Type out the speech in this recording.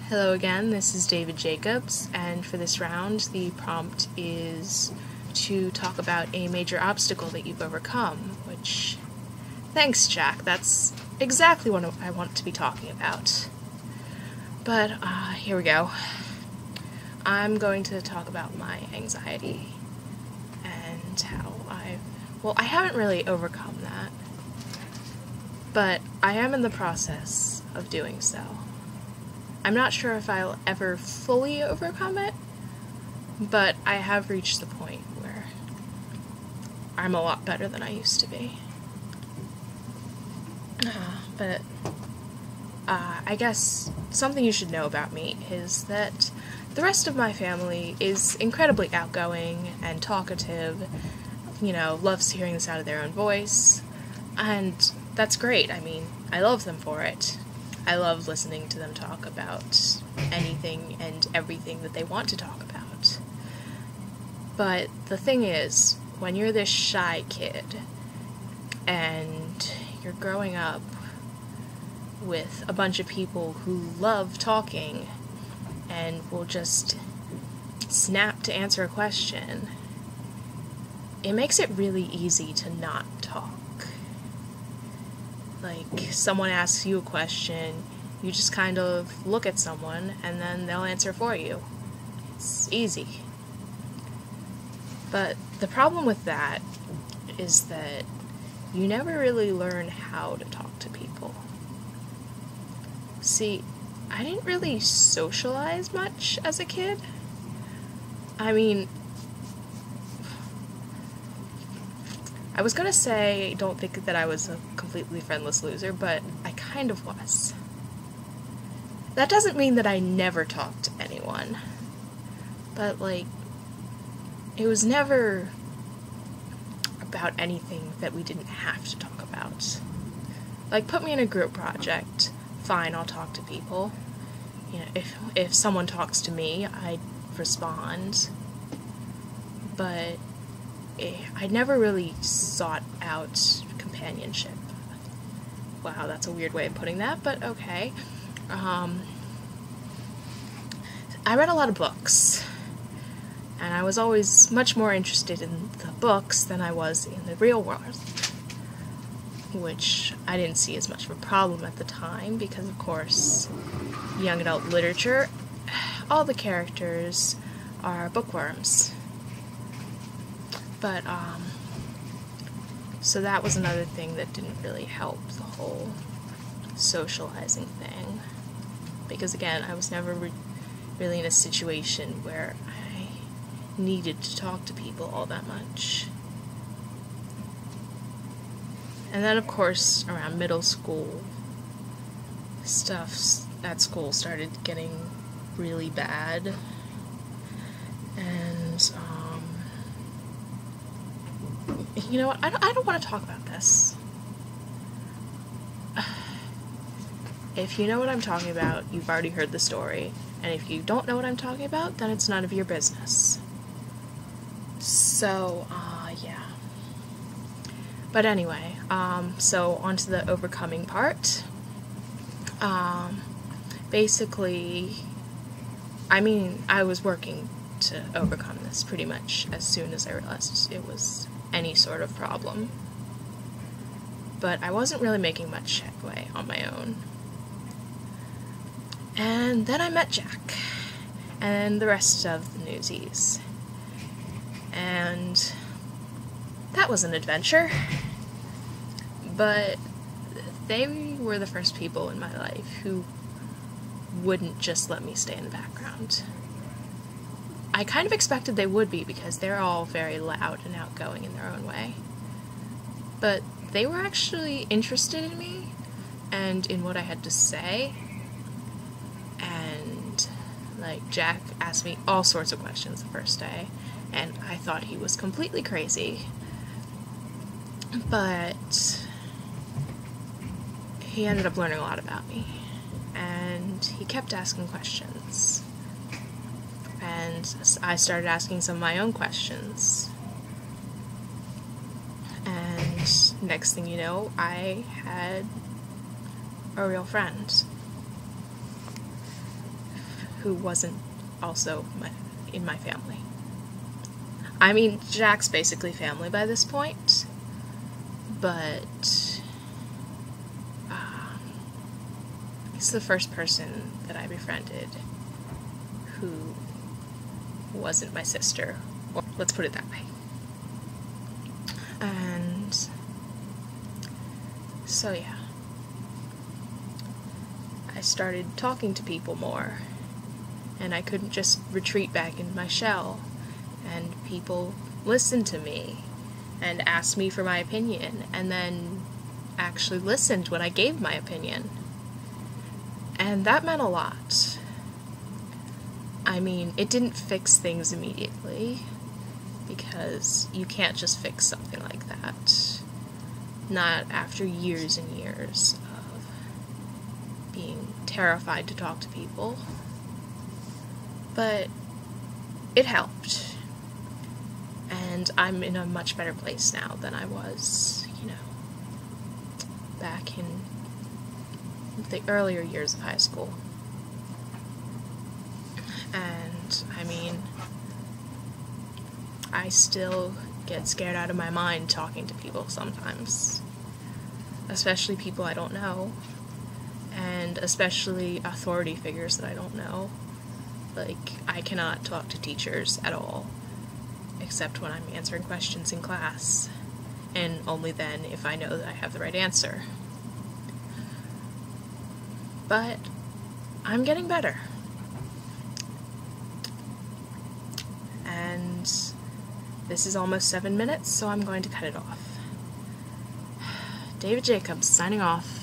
Hello again, this is David Jacobs, and for this round the prompt is to talk about a major obstacle that you've overcome, which, thanks Jack, that's exactly what I want to be talking about. But, here we go. I'm going to talk about my anxiety and how I haven't really overcome that, but I am in the process of doing so. I'm not sure if I'll ever fully overcome it, but I have reached the point where I'm a lot better than I used to be. I guess something you should know about me is that the rest of my family is incredibly outgoing and talkative, loves hearing the sound of their own voice, and that's great. I mean, I love them for it. I love listening to them talk about anything and everything that they want to talk about. But the thing is, when you're this shy kid and you're growing up with a bunch of people who love talking and will just snap to answer a question, it makes it really easy to not talk. Like, someone asks you a question, you just kind of look at someone, and then they'll answer for you. It's easy. But the problem with that is that you never really learn how to talk to people. See, I didn't really socialize much as a kid. I mean, I was gonna say, don't think that I was a completely friendless loser, but I kind of was. That doesn't mean that I never talked to anyone, but, it was never about anything that we didn't have to talk about. Put me in a group project, fine, I'll talk to people. If someone talks to me, I'd respond, but I never really sought out companionship. Wow, that's a weird way of putting that, but okay. I read a lot of books, and I was always much more interested in the books than I was in the real world, which I didn't see as much of a problem at the time because, of course, young adult literature, all the characters are bookworms. But, so that was another thing that didn't really help the whole socializing thing. Because, again, I was never really in a situation where I needed to talk to people all that much. And then, of course, around middle school, stuff at school started getting really bad. And, you know what, I don't want to talk about this. If you know what I'm talking about, you've already heard the story. And if you don't know what I'm talking about, then it's none of your business. So, yeah. But anyway, so on to the overcoming part. Basically, I was working to overcome this pretty much as soon as I realized it was any sort of problem. But I wasn't really making much headway on my own. And then I met Jack, and the rest of the Newsies. And that was an adventure. But they were the first people in my life who wouldn't just let me stay in the background. I kind of expected they would be because they're all very loud and outgoing in their own way. But they were actually interested in me and in what I had to say. And, Jack asked me all sorts of questions the first day, and I thought he was completely crazy. But he ended up learning a lot about me, and he kept asking questions. And I started asking some of my own questions. And next thing you know, I had a real friend. who wasn't also in my family. I mean, Jack's basically family by this point, but he's the first person that I befriended who wasn't my sister, or let's put it that way. And so yeah, I started talking to people more, and I couldn't just retreat back into my shell, and people listened to me and asked me for my opinion, and then actually listened when I gave my opinion. And that meant a lot. I mean, it didn't fix things immediately, because you can't just fix something like that. Not after years and years of being terrified to talk to people. But it helped. And I'm in a much better place now than I was, back in the earlier years of high school. And, I mean, I still get scared out of my mind talking to people sometimes. Especially people I don't know. And especially authority figures that I don't know. Like, I cannot talk to teachers at all, except when I'm answering questions in class. And only then if I know that I have the right answer. But I'm getting better. And this is almost 7 minutes, so I'm going to cut it off. David Jacobs, signing off.